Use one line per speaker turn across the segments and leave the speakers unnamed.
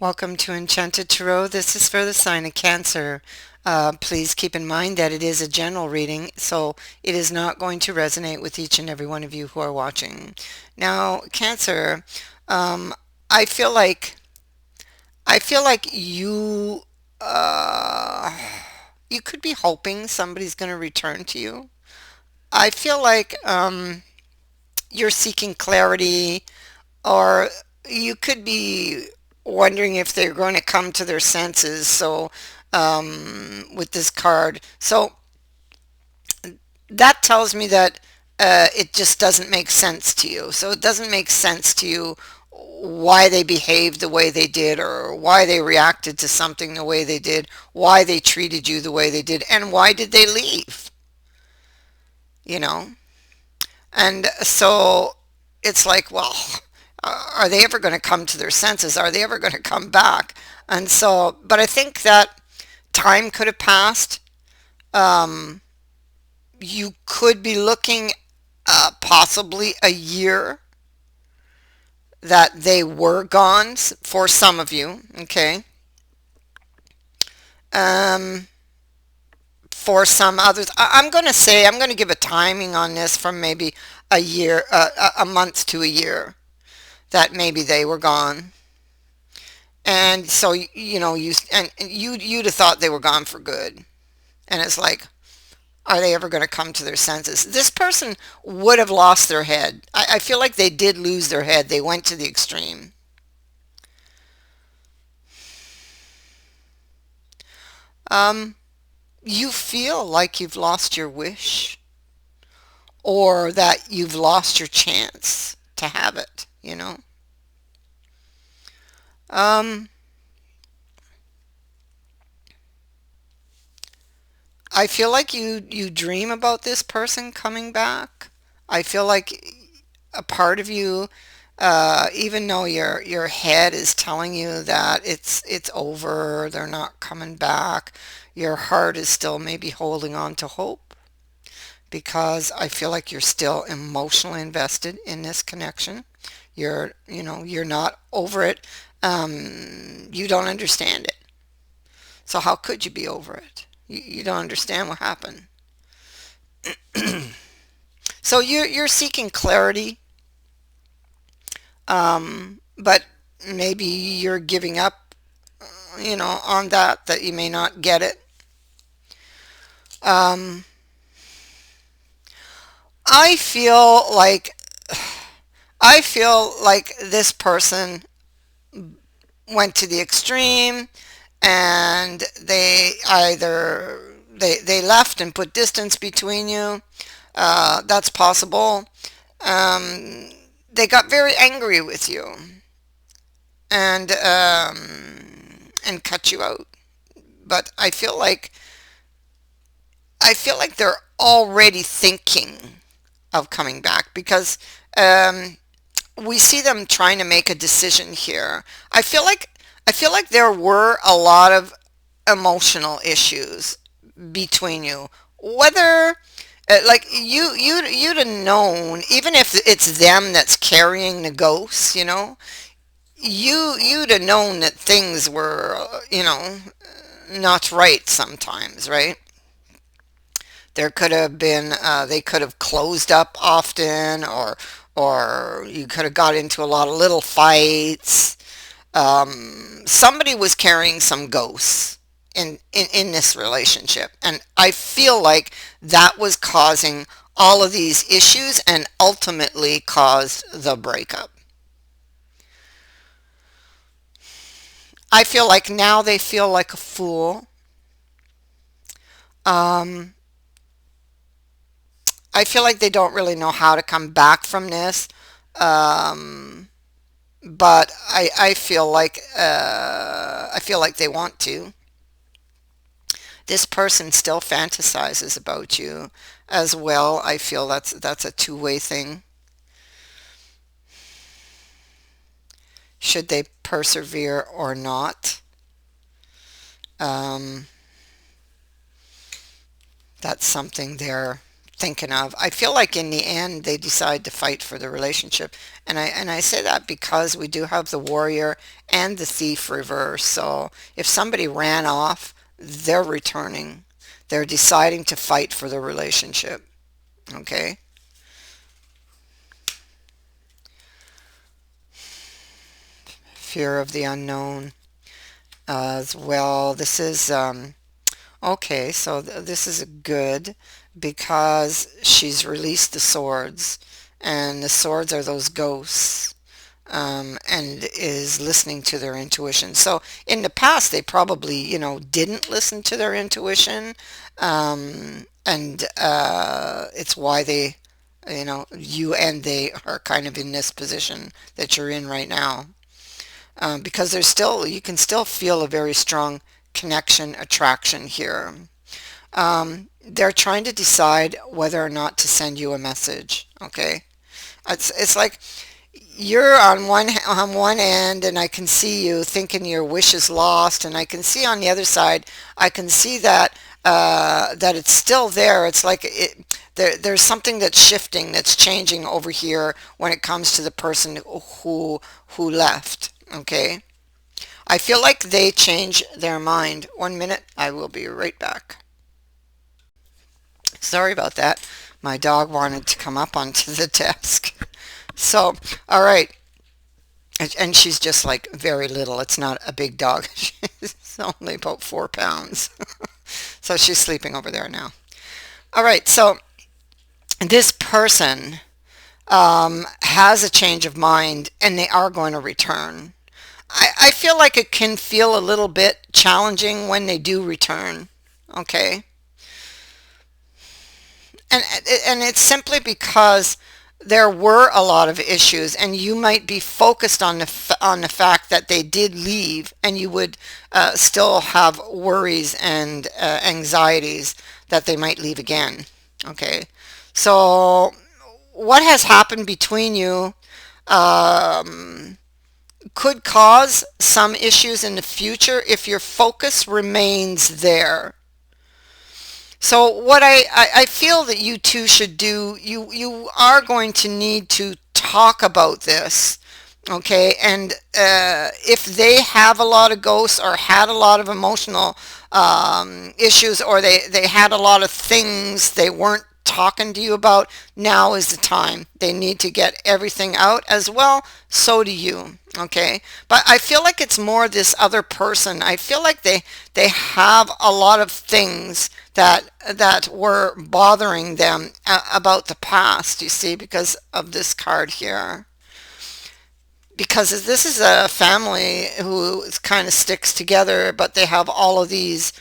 Welcome to Enchanted Tarot. This is for the sign of Cancer. Please keep in mind that it is a general reading, so it is not going to resonate with each and every one of you who are watching. Now, Cancer, um, I feel like you you could be hoping somebody's going to return to you. I feel like you're seeking clarity, or you could be wondering if they're going to come to their senses. So, with this card, so that tells me that it just doesn't make sense to you. So, it doesn't make sense to you why they behaved the way they did, or why they reacted to something the way they did, why they treated you the way they did, and why did they leave, you know? And so it's like, well, are they ever going to come to their senses? Are they ever going to come back? And so, but I think that time could have passed. Um, you could be looking possibly a year that they were gone for some of you. Okay. Um, for some others, I'm going to say, I'm going to give a timing on this from maybe a year, a month to a year, that maybe they were gone. And so, you'd have thought they were gone for good. And it's like, are they ever going to come to their senses? This person would have lost their head. I feel like they did lose their head. They went to the extreme. Um, you feel like you've lost your wish, or that you've lost your chance to have it. Um, I feel like you dream about this person coming back. I feel like a part of you, even though your head is telling you that it's over, they're not coming back, your heart is still maybe holding on to hope, because I feel like you're still emotionally invested in this connection. You're not over it. You don't understand it. So how could you be over it? You don't understand what happened. So you're seeking clarity, but maybe you're giving up, on that you may not get it. Um, I feel like this person went to the extreme, and they left and put distance between you. That's possible. Um, they got very angry with you, and cut you out. But I feel like they're already thinking of coming back, because um, we see them trying to make a decision here. I feel like there were a lot of emotional issues between you. Whether like you'd have known, even if it's them that's carrying the ghosts, you'd have known that things were, not right sometimes, right? There could have been, they could have closed up often, or you could have got into a lot of little fights. Somebody was carrying some ghosts in this relationship, and I feel like that was causing all of these issues and ultimately caused the breakup. I feel like now they feel like a fool. Um, I feel like they don't really know how to come back from this. Um, but I feel like they want to. This person still fantasizes about you as well. I feel that's a two-way thing. Should they persevere or not? Um, that's something they're thinking of. I feel like in the end they decide to fight for the relationship. And I say that because we do have the warrior and the thief reverse. So if somebody ran off, they're returning. They're deciding to fight for the relationship. Okay? Fear of the unknown as well. This is okay, so this is good because she's released the swords, and the swords are those ghosts, and is listening to their intuition. So in the past, they probably, didn't listen to their intuition, and it's why they, you and they are kind of in this position that you're in right now, because you can still feel a very strong connection, attraction here. They're trying to decide whether or not to send you a message. Okay, it's like you're on one end, and I can see you thinking your wish is lost, and I can see on the other side, I can see that that it's still there. It's like there's something that's shifting, that's changing over here when it comes to the person who left. Okay, I feel like they change their mind. 1 minute, I will be right back. Sorry about that. My dog wanted to come up onto the desk. So, all right. And she's just like very little. It's not a big dog. She's only about 4 pounds. So she's sleeping over there now. All right. So this person has a change of mind, and they are going to return. I feel like it can feel a little bit challenging when they do return. Okay. And and it's simply because there were a lot of issues, and you might be focused on the fact that they did leave, and you would still have worries and anxieties that they might leave again. Okay, so what has happened between you could cause some issues in the future if your focus remains there. So what I feel that you two should do, you are going to need to talk about this, okay? And if they have a lot of ghosts or had a lot of emotional issues, or they had a lot of things they weren't talking to you about, now is the time. They need to get everything out as well. So do you, okay? But I feel like it's more this other person. I feel like they have a lot of things that were bothering them about the past, you see, because of this card here. Because this is a family who kind of sticks together, but they have all of these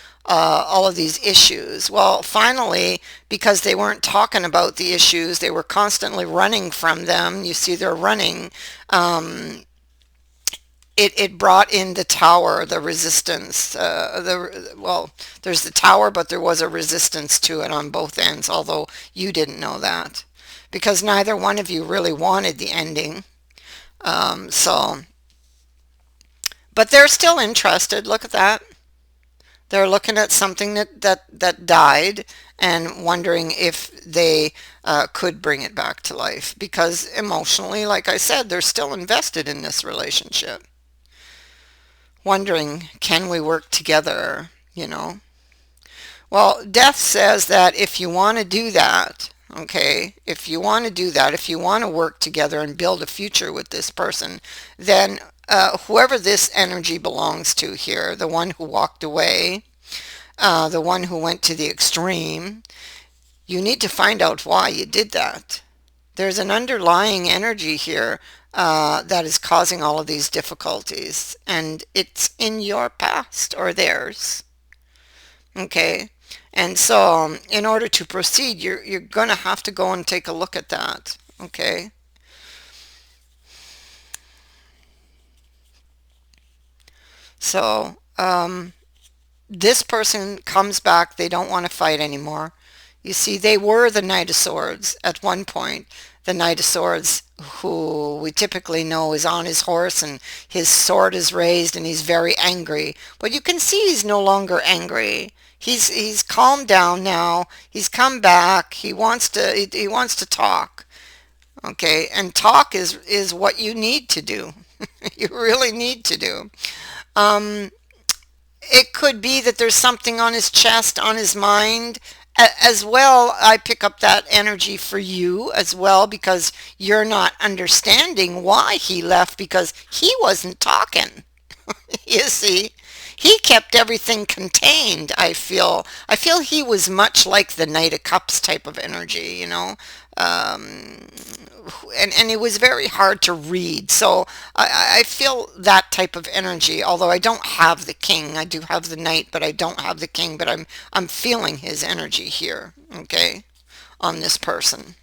issues. Well, finally, because they weren't talking about the issues, they were constantly running from them. You see, they're running. It brought in the tower, the resistance. There's the tower, but there was a resistance to it on both ends, although you didn't know that because neither one of you really wanted the ending. So, but they're still interested. Look at that. They're looking at something that died and wondering if they could bring it back to life because emotionally, like I said, they're still invested in this relationship. Wondering, can we work together? Well, death says that if you want to do that, okay, if you want to do that, if you want to work together and build a future with this person, then whoever this energy belongs to here, the one who walked away, the one who went to the extreme, you need to find out why you did that. There's an underlying energy here that is causing all of these difficulties, and it's in your past or theirs. Okay, and so in order to proceed, you're gonna have to go and take a look at that. Okay, so this person comes back. They don't want to fight anymore. You see, they were the Knight of Swords at one point. The Knight of Swords, who we typically know is on his horse and his sword is raised and he's very angry. But you can see he's no longer angry. He's calmed down now. He's come back. He wants to talk. Okay, and talk is what you need to do. You really need to do. Um, it could be that there's something on his chest, on his mind as well. I pick up that energy for you as well because you're not understanding why he left because he wasn't talking. You see, he kept everything contained. I feel he was much like the Knight of Cups type of energy, um, and it was very hard to read. So I feel that type of energy. Although I don't have the King, I do have the Knight, but I don't have the King. But I'm feeling his energy here. Okay, on this person.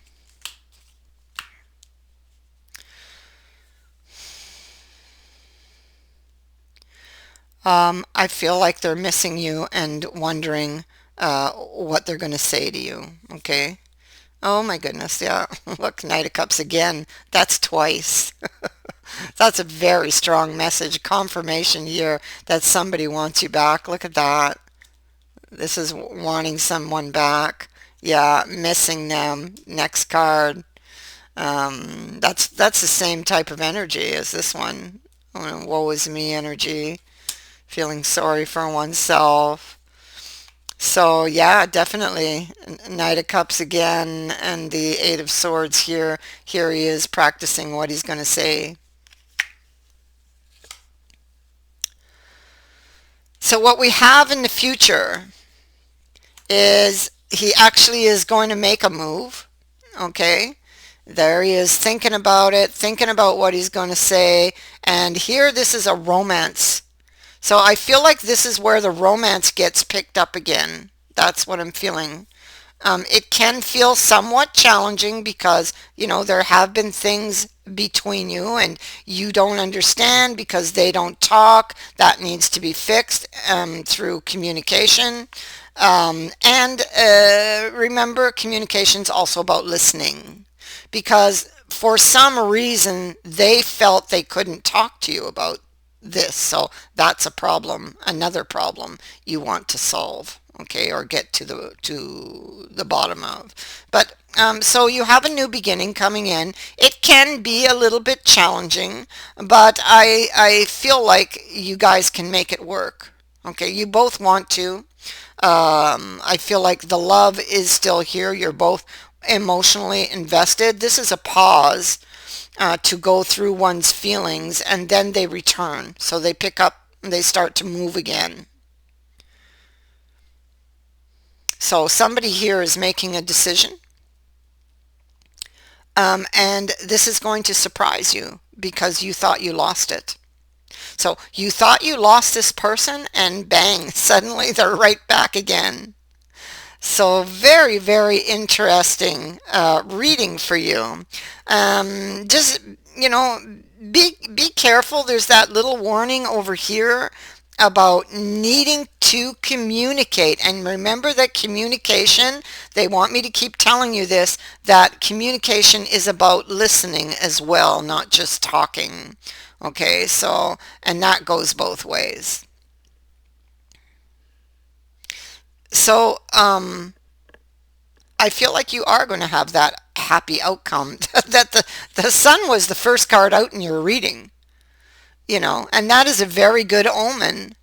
I feel like they're missing you and wondering what they're going to say to you. Okay. Oh my goodness, yeah. Look, Knight of Cups again. That's twice. That's a very strong message, confirmation here that somebody wants you back. Look at that. This is wanting someone back. Yeah, missing them. Next card. That's the same type of energy as this one. Woe is me energy. Feeling sorry for oneself. So yeah, definitely. Knight of Cups again and the Eight of Swords here. Here he is practicing what he's going to say. So what we have in the future is he actually is going to make a move. Okay. There he is thinking about it, thinking about what he's going to say. And here this is a romance. So I feel like this is where the romance gets picked up again. That's what I'm feeling. It can feel somewhat challenging because, there have been things between you and you don't understand because they don't talk. That needs to be fixed through communication. And remember, communication's also about listening because for some reason they felt they couldn't talk to you about this. So that's a problem, another problem you want to solve, okay, or get to the bottom of. But so you have a new beginning coming in. It can be a little bit challenging, but I feel like you guys can make it work. Okay, you both want to. I feel like the love is still here. You're both emotionally invested. This is a pause to go through one's feelings and then they return. So they pick up, they start to move again. So somebody here is making a decision, and this is going to surprise you because you thought you lost it. So you thought you lost this person and bang, suddenly they're right back again. So very, very interesting reading for you. Just, be careful. There's that little warning over here about needing to communicate. And remember that communication, they want me to keep telling you this, that communication is about listening as well, not just talking. Okay, so, and that goes both ways. So, I feel like you are going to have that happy outcome. That the sun was the first card out in your reading, and that is a very good omen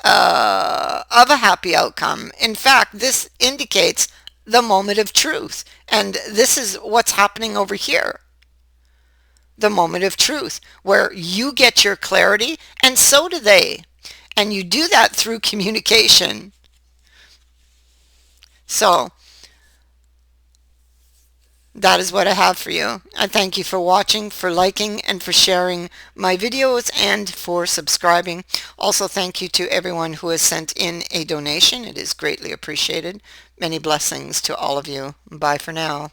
of a happy outcome. In fact, this indicates the moment of truth. And this is what's happening over here. The moment of truth, where you get your clarity, and so do they. And you do that through communication. So, that is what I have for you. I thank you for watching, for liking, and for sharing my videos, and for subscribing. Also, thank you to everyone who has sent in a donation. It is greatly appreciated. Many blessings to all of you. Bye for now.